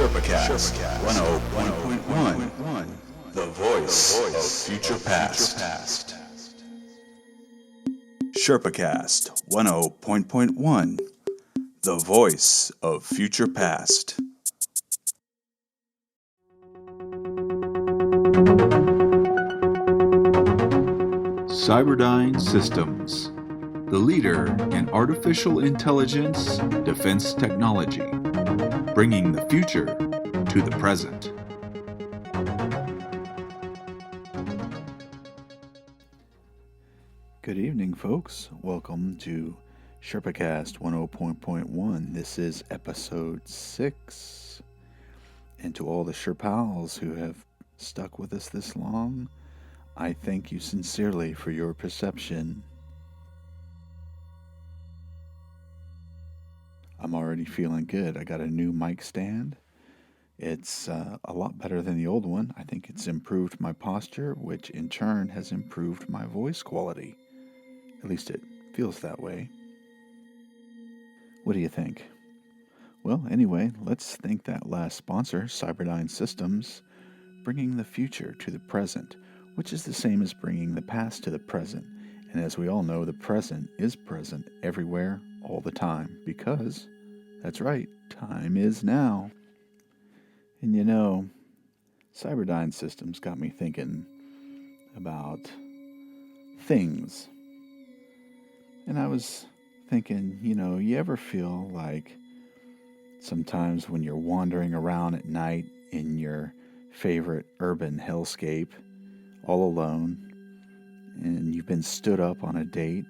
Sherpa Cast 101.1, the voice of future past. Sherpa Cast 101.1, the voice of future past. Cyberdyne Systems, the leader in artificial intelligence defense technology, bringing the future to the present. Good evening, folks. Welcome to Sherpa Cast 101.1. This is episode 6. And to all the Sherpals who have stuck with us this long, I thank you sincerely for your perception. I'm already feeling good. I got a new mic stand. It's a lot better than the old one. I think it's improved my posture, which in turn has improved my voice quality. At least it feels that way. What do you think? Well, anyway, let's thank that last sponsor, Cyberdyne Systems, bringing the future to the present, which is the same as bringing the past to the present. And as we all know, the present is present everywhere, all the time, because, that's right, time is now. And you know, Cyberdyne Systems got me thinking about things. And I was thinking, you ever feel like sometimes when you're wandering around at night in your favorite urban hellscape, all alone, and you've been stood up on a date,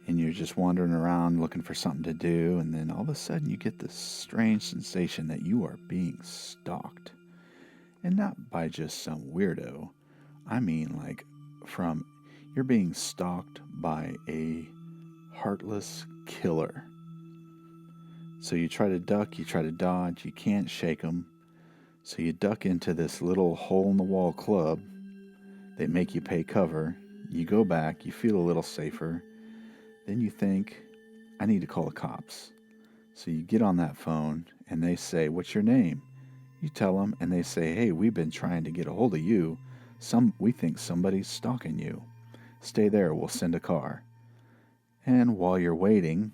and you're just wandering around looking for something to do, and then all of a sudden you get this strange sensation that you are being stalked. And not by just some weirdo. I mean you're being stalked by a heartless killer. So you try to duck, you try to dodge, you can't shake them. So you duck into this little hole-in-the-wall club. They make you pay cover. You go back, you feel a little safer. Then you think, I need to call the cops. So you get on that phone, and they say, what's your name? You tell them, and they say, hey, we've been trying to get a hold of you. We think somebody's stalking you. Stay there, we'll send a car. And while you're waiting,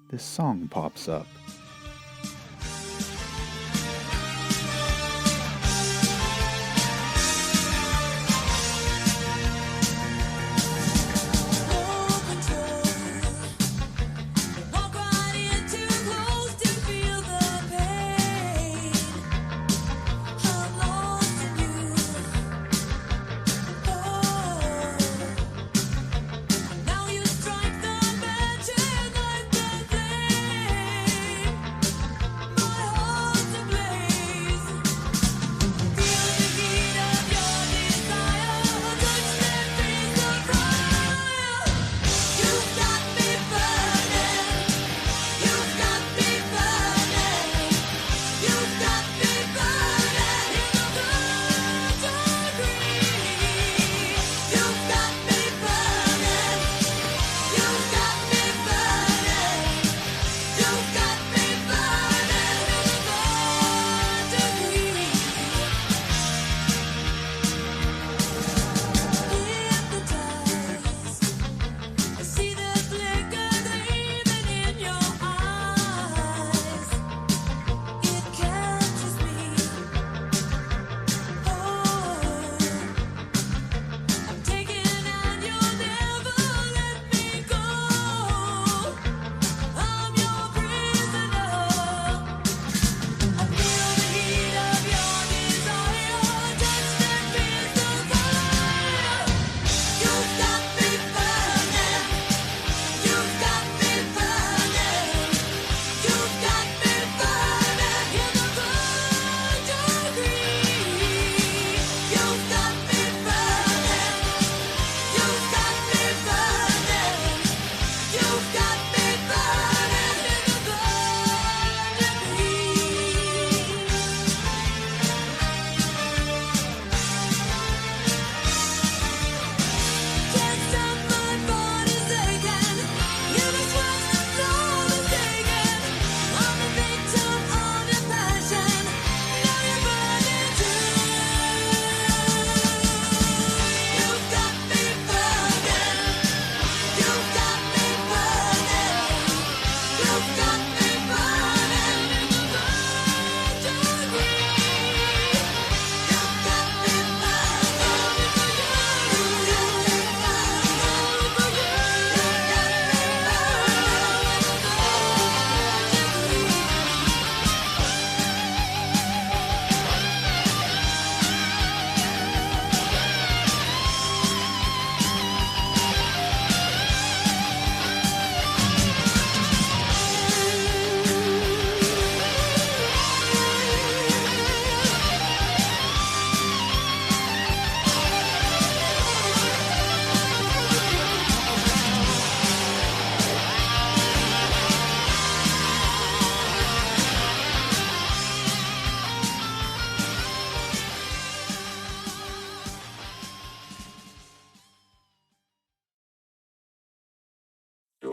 this song pops up.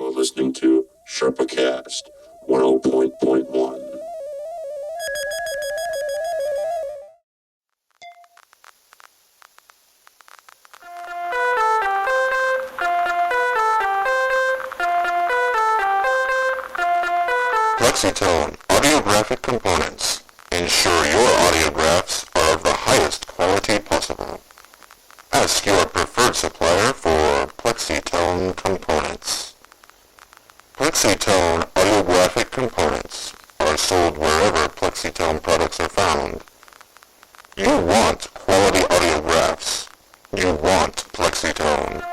You're listening to Sherpa Cast 101.1. Plexitone audiographic components. Ensure your audiographs are of the highest quality possible. Ask your preferred supplier for Plexitone components. Plexitone audiographic components are sold wherever Plexitone products are found. You want quality audiographs. You want Plexitone.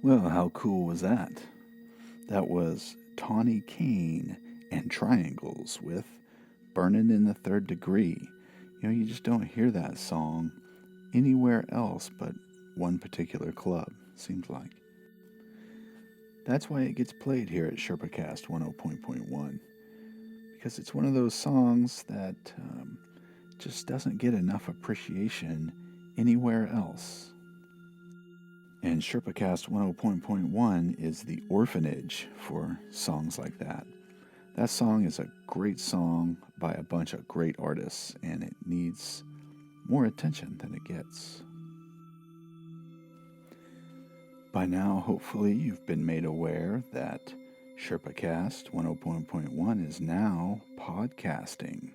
Well, how cool was that? That was Tahnee, Cain, and Tryanglz with Burnin' in the Third Degree. You know, you just don't hear that song anywhere else but one particular club, seems like. That's why it gets played here at Sherpa Cast 101.1, because it's one of those songs that just doesn't get enough appreciation anywhere else. And Sherpa Cast 101.1 is the orphanage for songs like that. That song is a great song by a bunch of great artists, and it needs more attention than it gets. By now, hopefully, you've been made aware that Sherpa Cast 101.1 is now podcasting.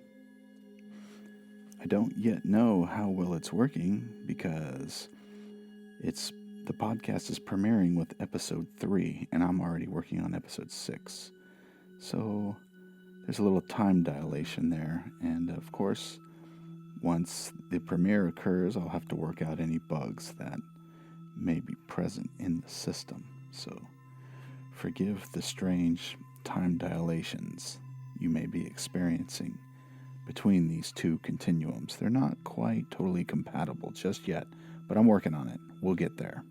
I don't yet know how well it's working because the podcast is premiering with episode 3, and I'm already working on episode 6. So there's a little time dilation there, and of course, once the premiere occurs, I'll have to work out any bugs that may be present in the system. So forgive the strange time dilations you may be experiencing between these two continuums. They're not quite totally compatible just yet, but I'm working on it. We'll get there.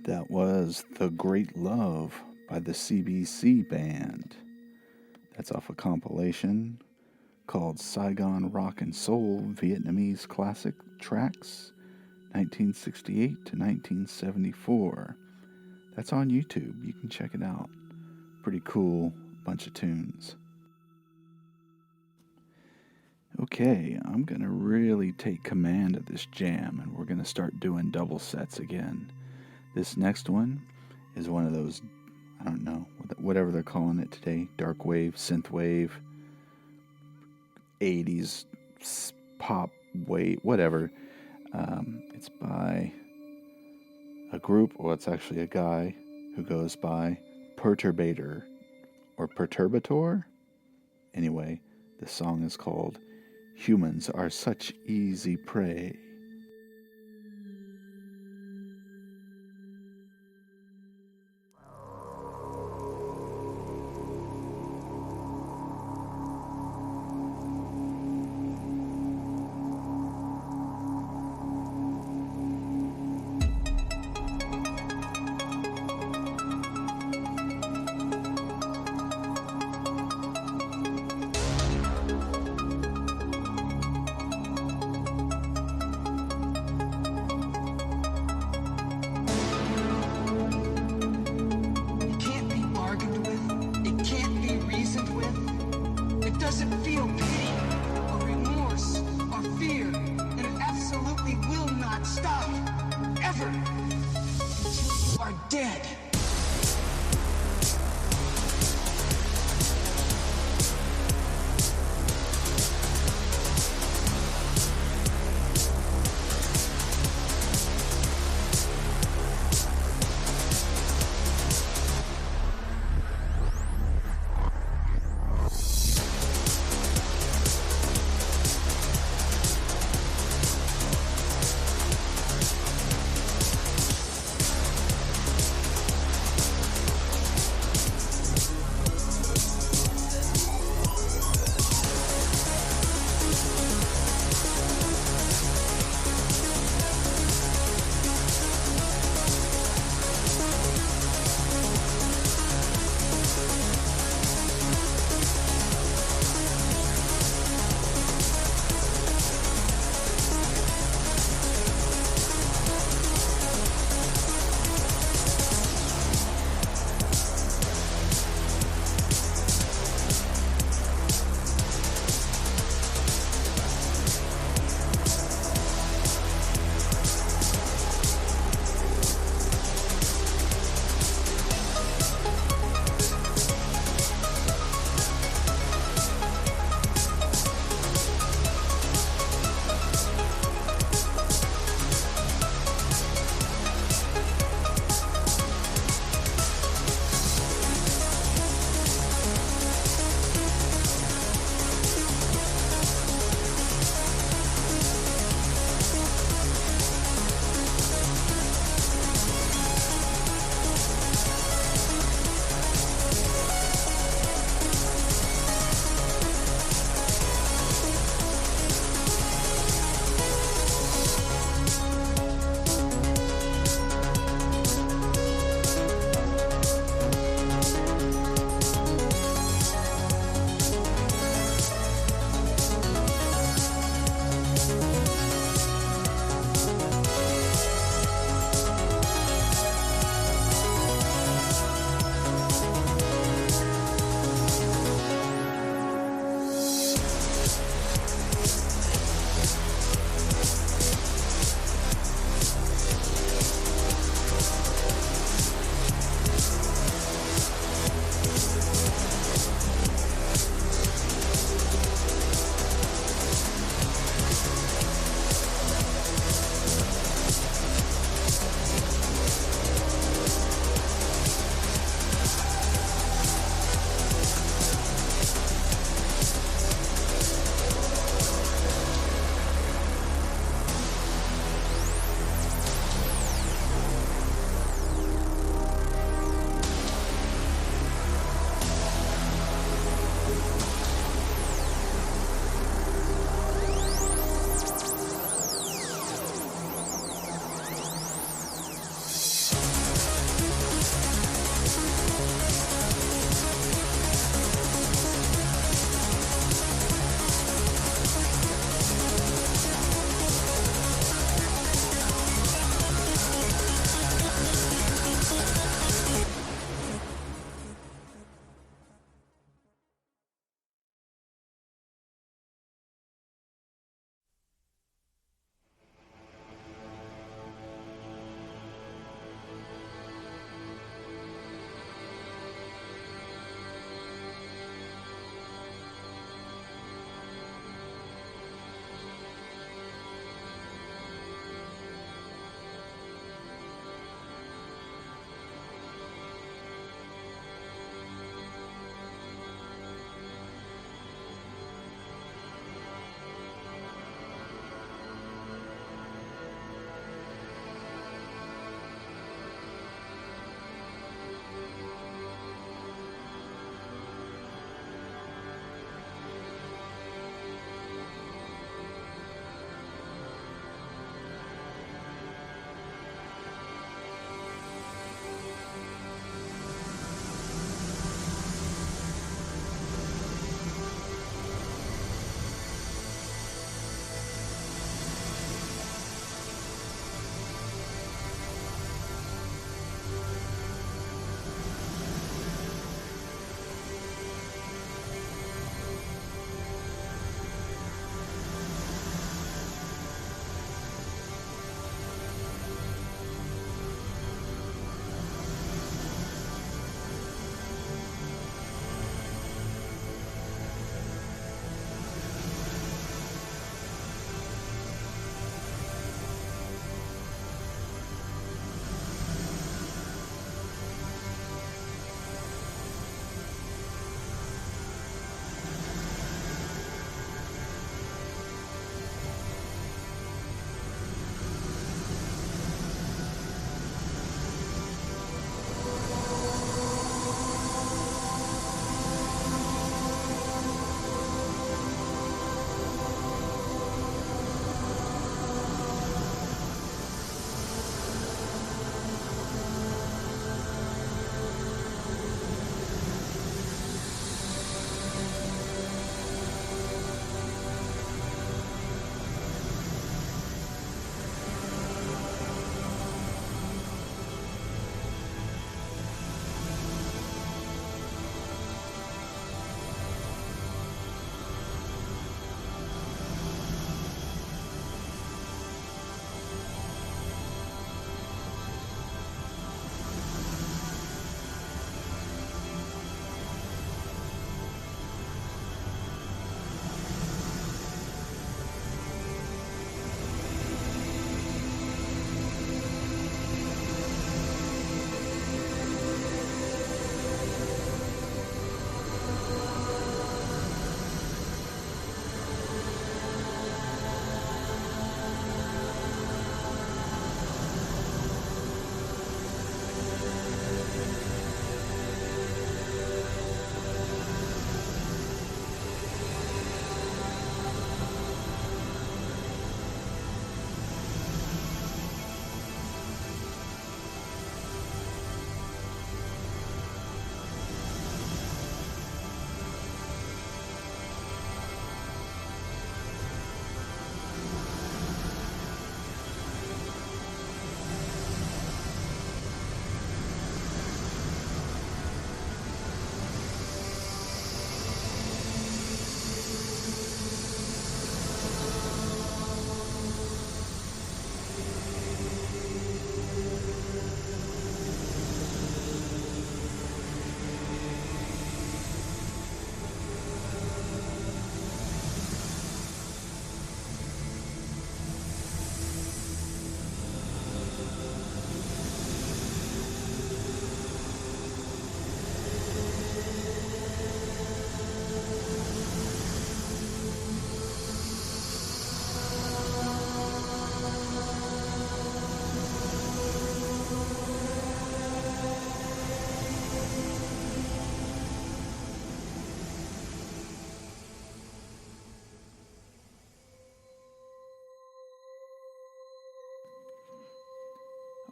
That was The Great Love by the CBC Band. That's off a compilation called Saigon Rock and Soul Vietnamese Classic Tracks 1968 to 1974. That's on YouTube. You can check it out. Pretty cool bunch of tunes. Okay, I'm going to really take command of this jam, and we're going to start doing double sets again. This next one is one of those, I don't know, whatever they're calling it today, dark wave, synth wave, 80s pop wave, whatever. It's by a group, well, it's actually a guy who goes by Perturbator or Perturbator. Anyway, the song is called Humans Are Such Easy Prey.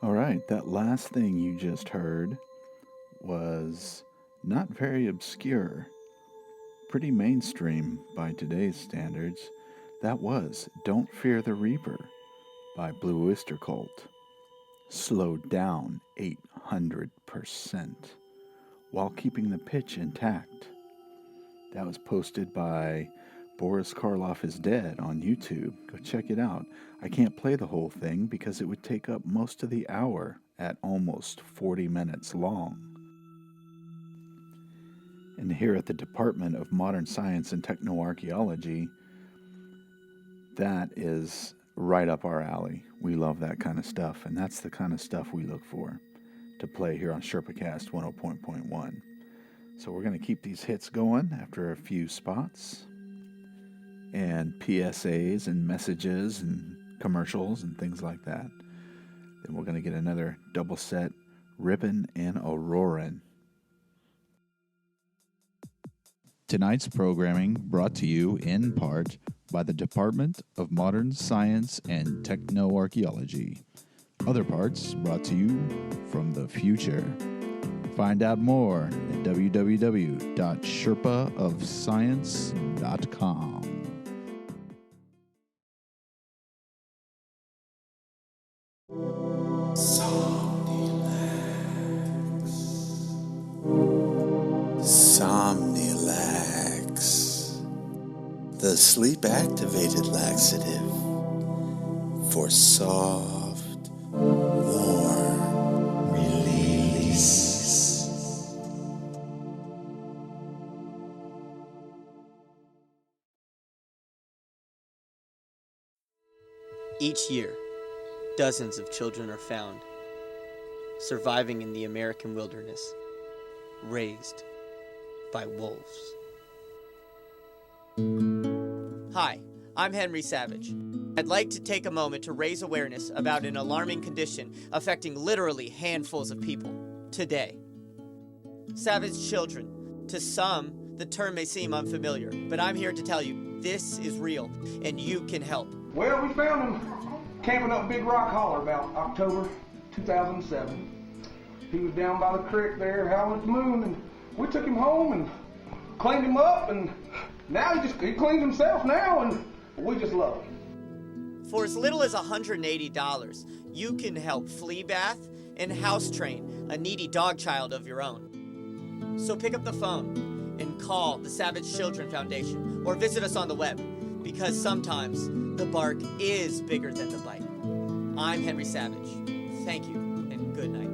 All right, that last thing you just heard was not very obscure, pretty mainstream by today's standards. That was Don't Fear the Reaper by Blue Oyster Cult. Slowed down 800% while keeping the pitch intact. That was posted by Boris Karloff is Dead on YouTube. Go check it out. I can't play the whole thing because it would take up most of the hour at almost 40 minutes long. And here at the Department of Modern Science and Technoarchaeology, that is right up our alley. We love that kind of stuff, and that's the kind of stuff we look for to play here on Sherpa Cast 104.1. So we're going to keep these hits going after a few spots and PSAs and messages and commercials and things like that. Then we're going to get another double set, Rippin' and a Roarin'. Tonight's programming brought to you in part by the Department of Modern Science and Technoarchaeology. Other parts brought to you from the future. Find out more at www.sherpaofscience.com. Somnilax, the sleep-activated laxative for soft, warm release. Each year, dozens of children are found, surviving in the American wilderness, raised by wolves. Hi, I'm Henry Savage. I'd like to take a moment to raise awareness about an alarming condition affecting literally handfuls of people today. Savage children. To some, the term may seem unfamiliar, but I'm here to tell you this is real and you can help. Well, we found him camping up Big Rock Holler about October 2007. He was down by the creek there howling at the moon, and we took him home and cleaned him up, and now he cleans himself now, and we just love him. For as little as $180, you can help flea bath and house train a needy dog child of your own. So pick up the phone and call the Savage Children Foundation or visit us on the web, because sometimes the bark is bigger than the bite. I'm Henry Savage. Thank you and good night.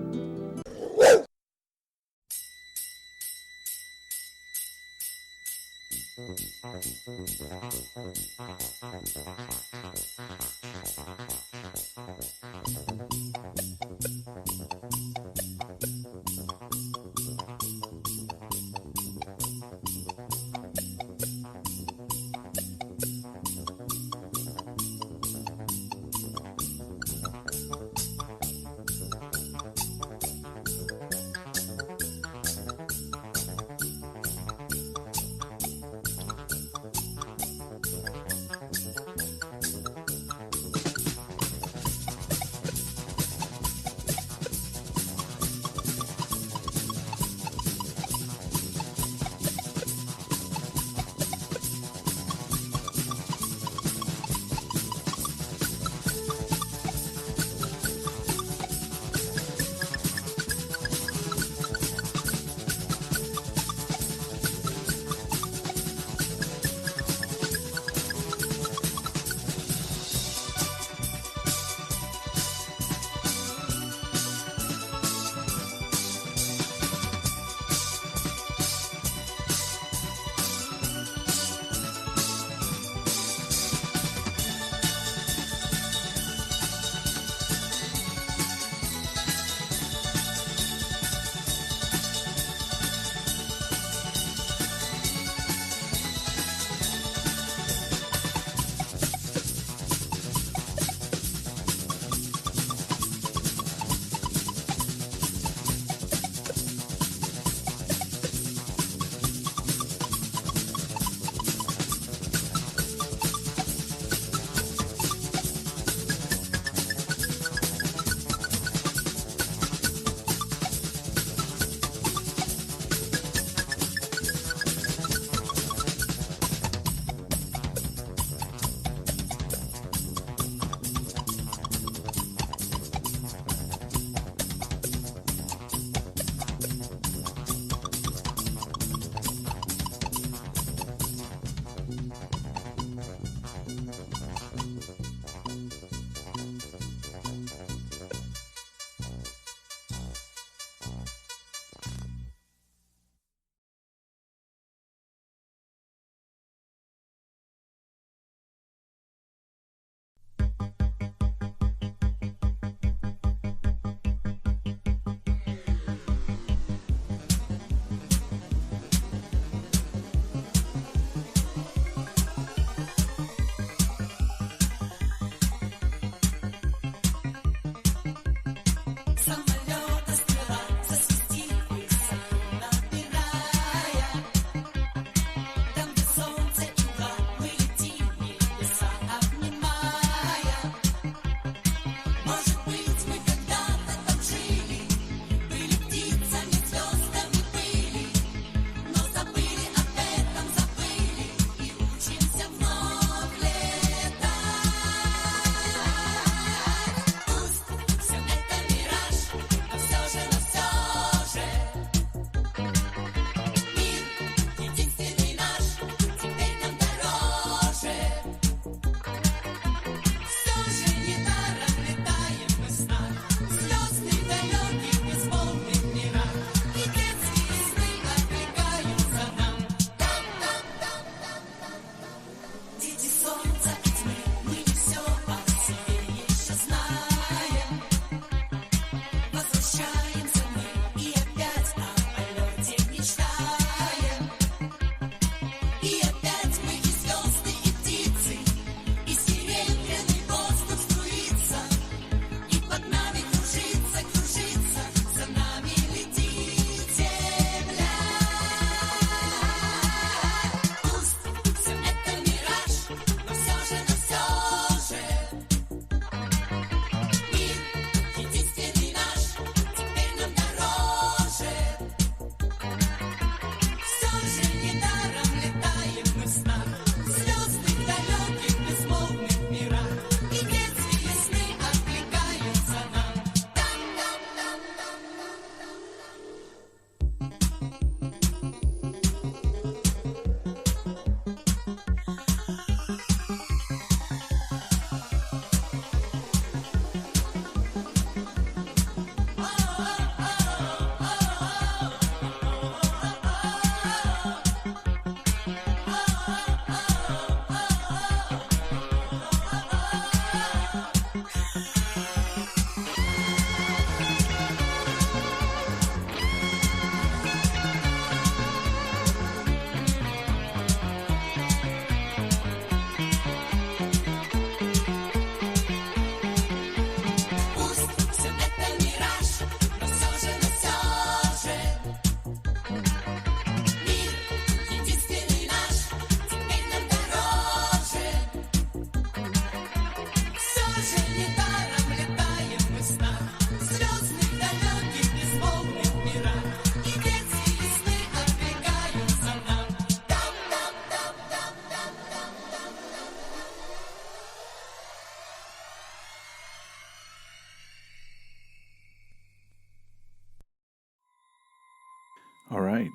All right.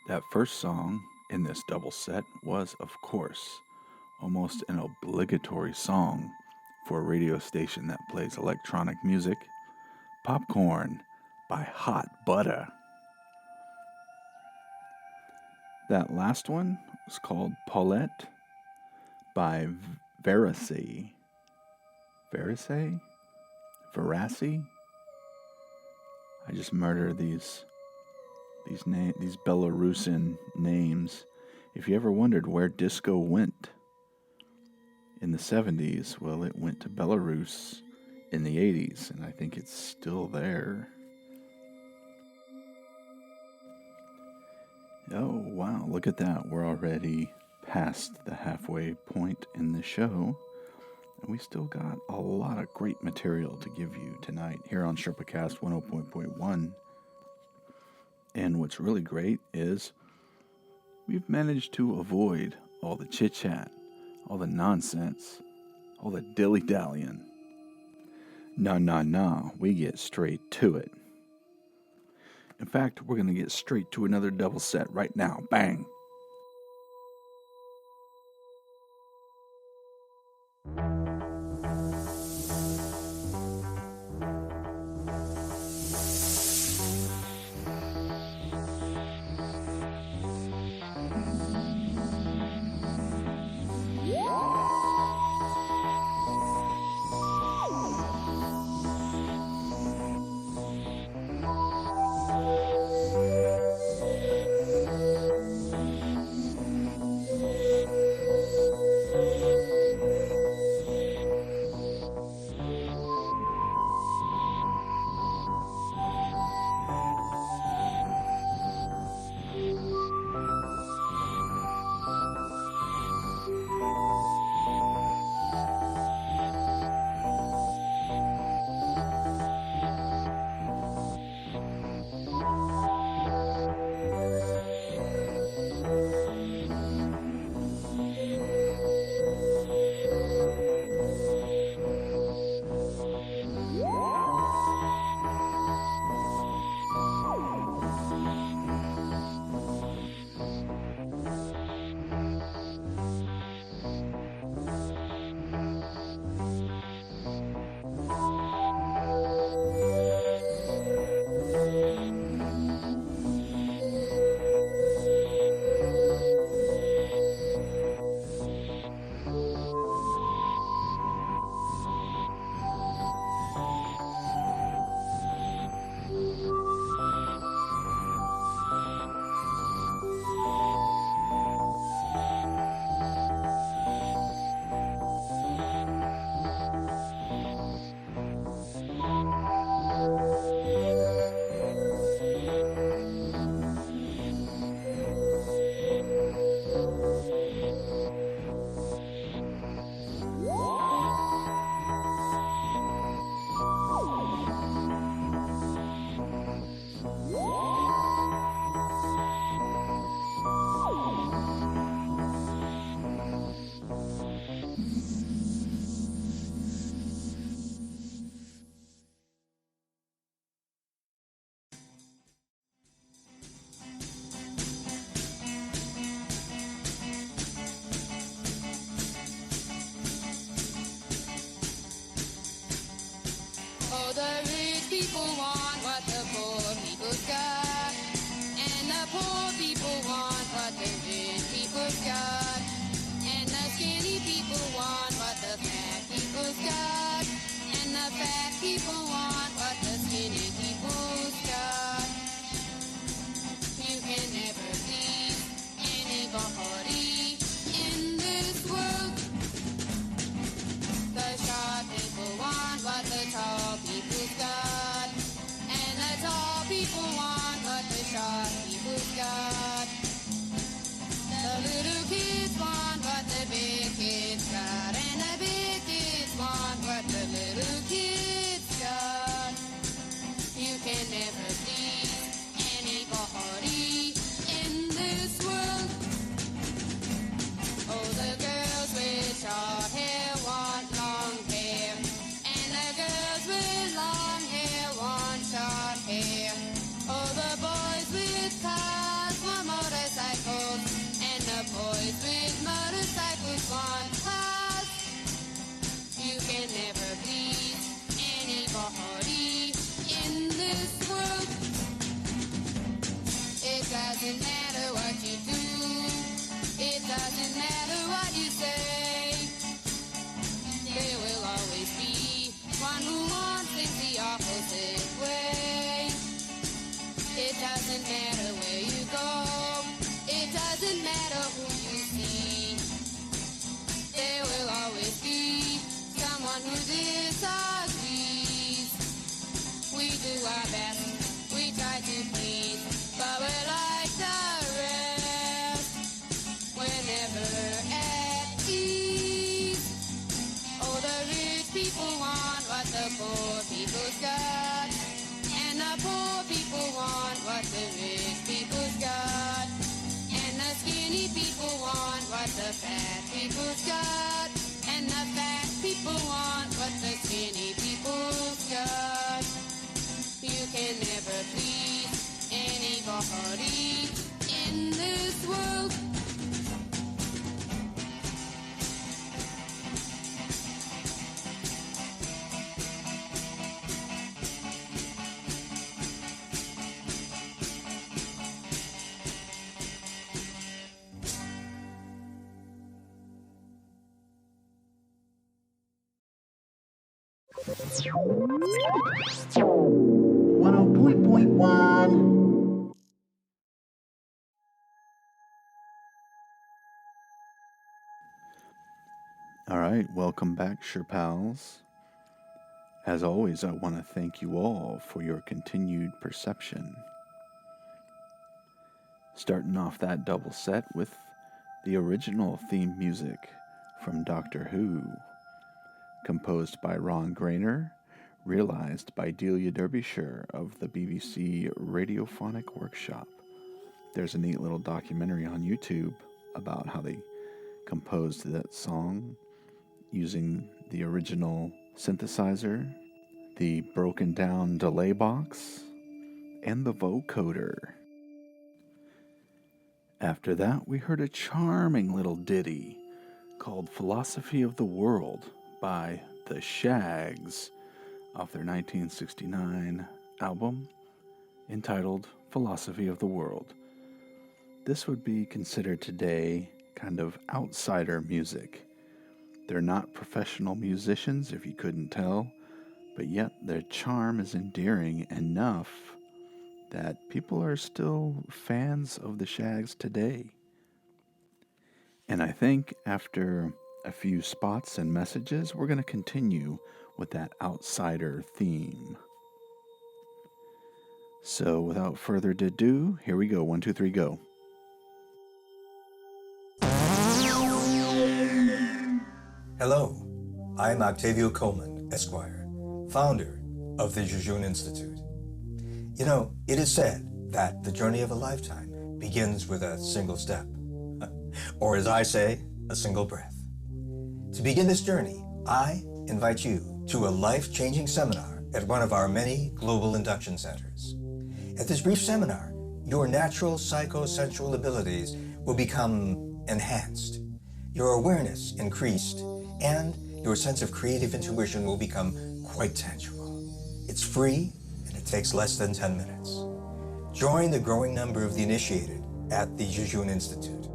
That first song in this double set was, of course, almost an obligatory song for a radio station that plays electronic music, Popcorn by Hot Butter. That last one was called Paulette by Veracity. Veracity? I just murder these Belarusian names. If you ever wondered where disco went in the 70s, well, it went to Belarus in the 80s, and I think it's still there. Oh, wow, look at that. We're already past the halfway point in the show, and we still got a lot of great material to give you tonight here on Sherpa Cast 104.1. And what's really great is we've managed to avoid all the chit-chat, all the nonsense, all the dilly-dallying. No, we get straight to it. In fact, we're going to get straight to another double set right now. Bang! one, 'cause you can never please anybody in this world. It doesn't matter what you do, it doesn't matter what you say. There will always be one who wants things the opposite way. It doesn't matter where you go, it doesn't matter who you see. There will always be someone who disagrees. We do our best, we try to please, but we're like the rest. We're never at ease. Oh, the rich people want what the poor people's got, and the poor people want what the rich people's got, and the skinny people want what the fat people's got, and the fat people want what the skinny people's got. You can never please anybody in this world. All right, welcome back, Sherpals. As always, I want to thank you all for your continued perception. Starting off that double set with the original theme music from Doctor Who, composed by Ron Grainer, realized by Delia Derbyshire of the BBC Radiophonic Workshop. There's a neat little documentary on YouTube about how they composed that song using the original synthesizer, the broken down delay box, and the vocoder. After that, we heard a charming little ditty called Philosophy of the World by the Shaggs off their 1969 album entitled Philosophy of the World. This would be considered today kind of outsider music. They're not professional musicians, if you couldn't tell, but yet their charm is endearing enough that people are still fans of the Shaggs today. And I think after a few spots and messages, we're going to continue with that outsider theme. So without further ado, here we go. 1, 2, 3, go. Hello, I'm Octavio Coleman, Esquire, founder of the Jejune Institute. You know, it is said that the journey of a lifetime begins with a single step, or as I say, a single breath. To begin this journey, I invite you to a life-changing seminar at one of our many global induction centers. At this brief seminar, your natural psychosensual abilities will become enhanced, your awareness increased, and your sense of creative intuition will become quite tangible. It's free, and it takes less than 10 minutes. Join the growing number of the initiated at the Jejune Institute.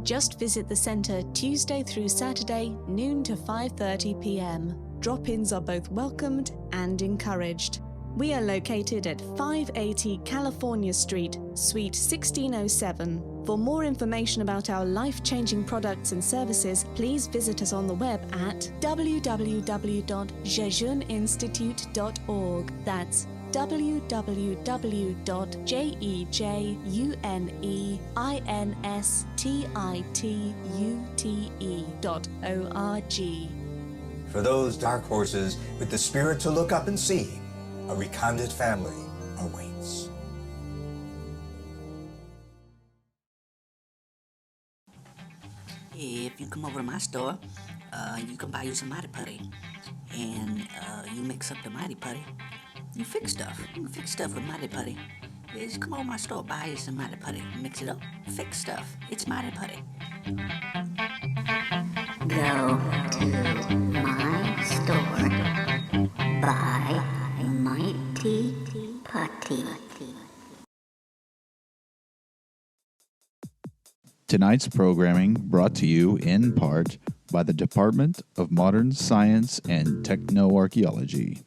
Just visit the centre Tuesday through Saturday, noon to 5:30 p.m. Drop-ins are both welcomed and encouraged. We are located at 580 California Street, Suite 1607. For more information about our life-changing products and services, please visit us on the web at www.jejuneinstitute.org. That's www.jejuneinstitute.org. For those dark horses with the spirit to look up and see, a recondite family awaits. If you come over to my store, you can buy you some Mighty Putty. And you mix up the Mighty Putty. You fix stuff. You can fix stuff with Mighty Putty. Just come over to my store, buy you some Mighty Putty. Mix it up, fix stuff. It's Mighty Putty. go to my store, buy Mighty Putty. Tonight's programming brought to you in part by the Department of Modern Science and Technoarchaeology.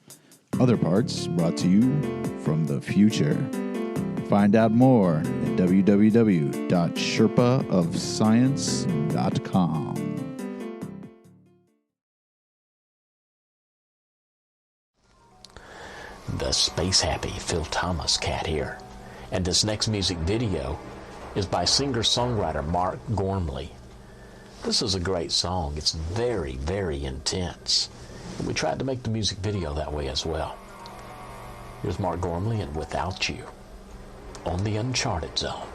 Other parts brought to you from the future. Find out more at www.sherpaofscience.com. The Space Happy Phil Thomas Cat here. And this next music video is by singer-songwriter Mark Gormley. This is a great song. It's very, very intense. And we tried to make the music video that way as well. Here's Mark Gormley and Without You on the Uncharted Zone.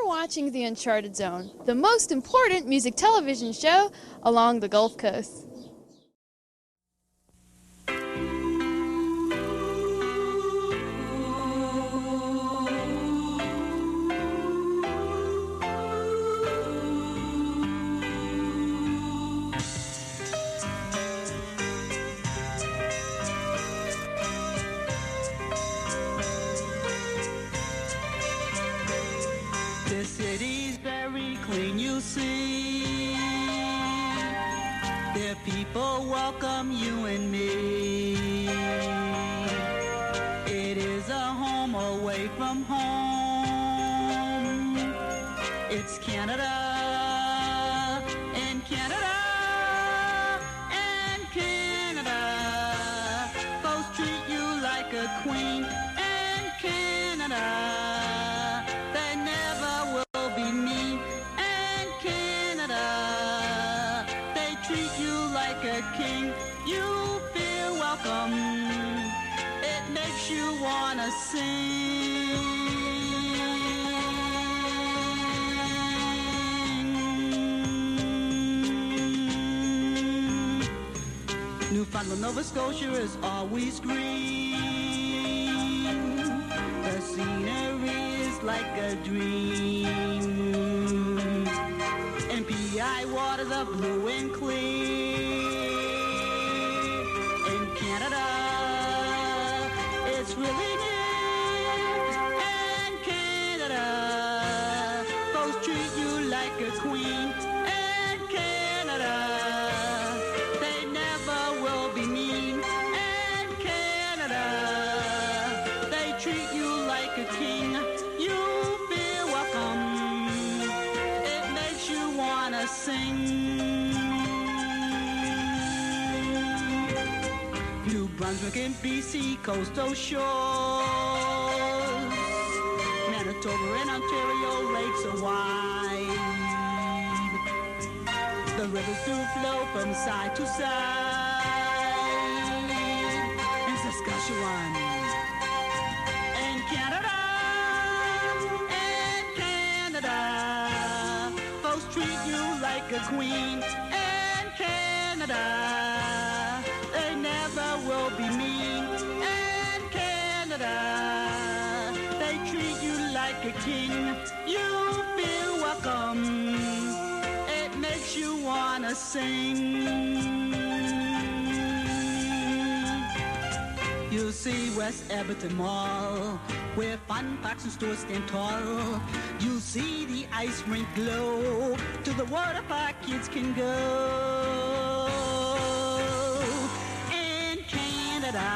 Watching The Uncharted Zone, the most important music television show along the Gulf Coast. The city's very clean, you see. The people welcome you and me. It is a home away from home. It's Canada, and Canada, and Canada. Folks treat you like a queen, and Canada. They never will be mean, and Canada. They treat you like a king. You feel welcome. It makes you wanna sing. Newfoundland, Nova Scotia is always green. The scenery is like a dream. And PI waters are blue and clear. In Canada, it's really near. And Canada, folks treat you like a queen. And Canada, they never will be mean. And Canada, they treat you like a king. You feel welcome. It makes you wanna sing. New Brunswick and BC coastal shores. Manitoba and Ontario lakes are wide. The rivers do flow from side to side. In Saskatchewan and Canada, and Canada, folks treat you like a queen. And Canada, they never will be mean. And Canada, they treat you like a king. You feel welcome. It makes you wanna sing. You'll see West Edmonton Mall, where fun parks and stores stand tall. You'll see the ice rink glow, to the water park kids can go. In Canada,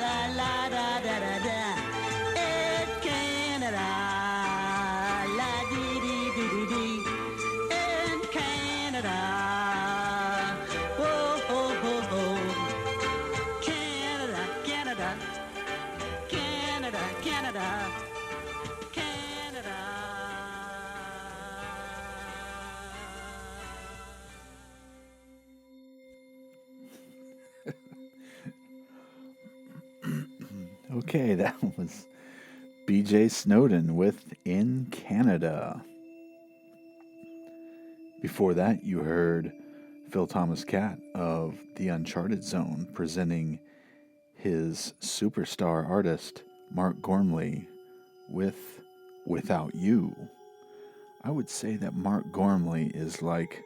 la la da da da da. In Canada, la dee dee dee dee dee. In Canada, whoa ho ho ho. Canada, Canada, Canada, Canada, Canada. Okay, that was BJ Snowden with In Canada. Before that, you heard Phil Thomas Cat of The Uncharted Zone presenting his superstar artist, Mark Gormley, with Without You. I would say that Mark Gormley is like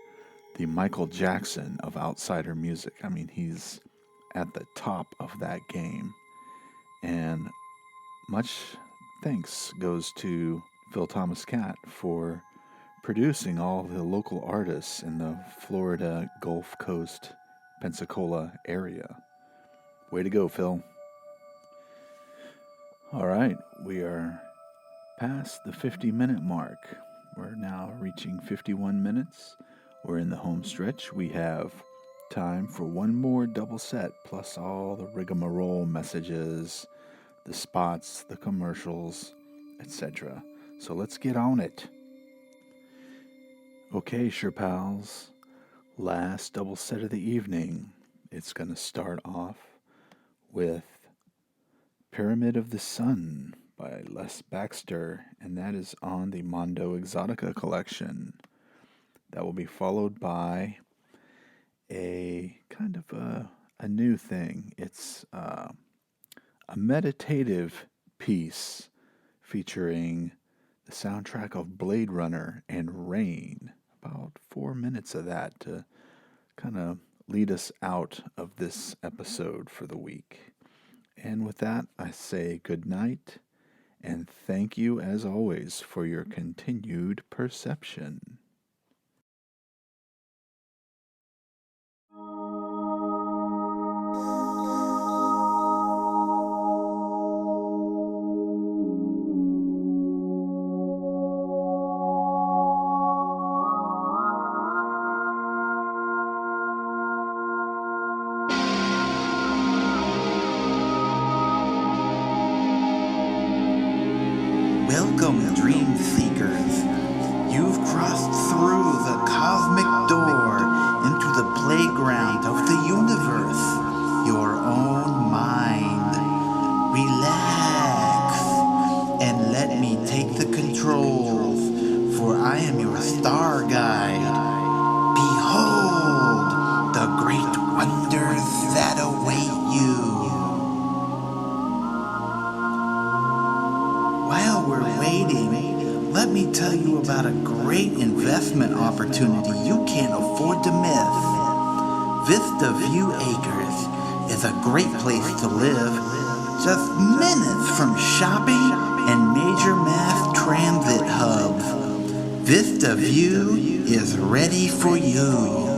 the Michael Jackson of outsider music. I mean, he's at the top of that game. And much thanks goes to Phil Thomas Cat for producing all the local artists in the Florida Gulf Coast, Pensacola area. Way to go, Phil. All right, we are past the 50-minute mark. We're now reaching 51 minutes. We're in the home stretch. We have time for one more double set, plus all the rigmarole messages, the spots, the commercials, etc. So let's get on it. Okay, Sherpals, last double set of the evening. It's going to start off with Pyramid of the Sun by Les Baxter, and that is on the Mondo Exotica collection. That will be followed by a kind of a new thing. It's a meditative piece featuring the soundtrack of Blade Runner and Rain. About 4 minutes of that to kind of lead us out of this episode for the week. And with that, I say good night And thank you, as always, for your continued perception. Welcome, dream seekers. You've crossed through the cosmic door into the playground of the universe, your own mind. Relax and let me take the controls, for I am your star guide. Behold the great wonders that await you. While we're waiting, let me tell you about a great investment opportunity you can't afford to miss. Vista View Acres is a great place to live, just minutes from shopping and major mass transit hubs. Vista View is ready for you.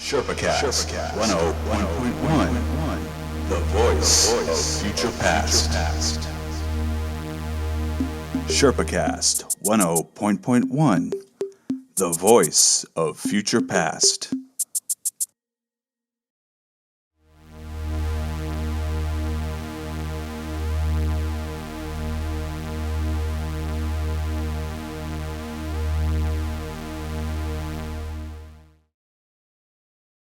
Sherpa Cast 101.1, the voice of future past. Sherpa Cast 101.1, the voice of future past.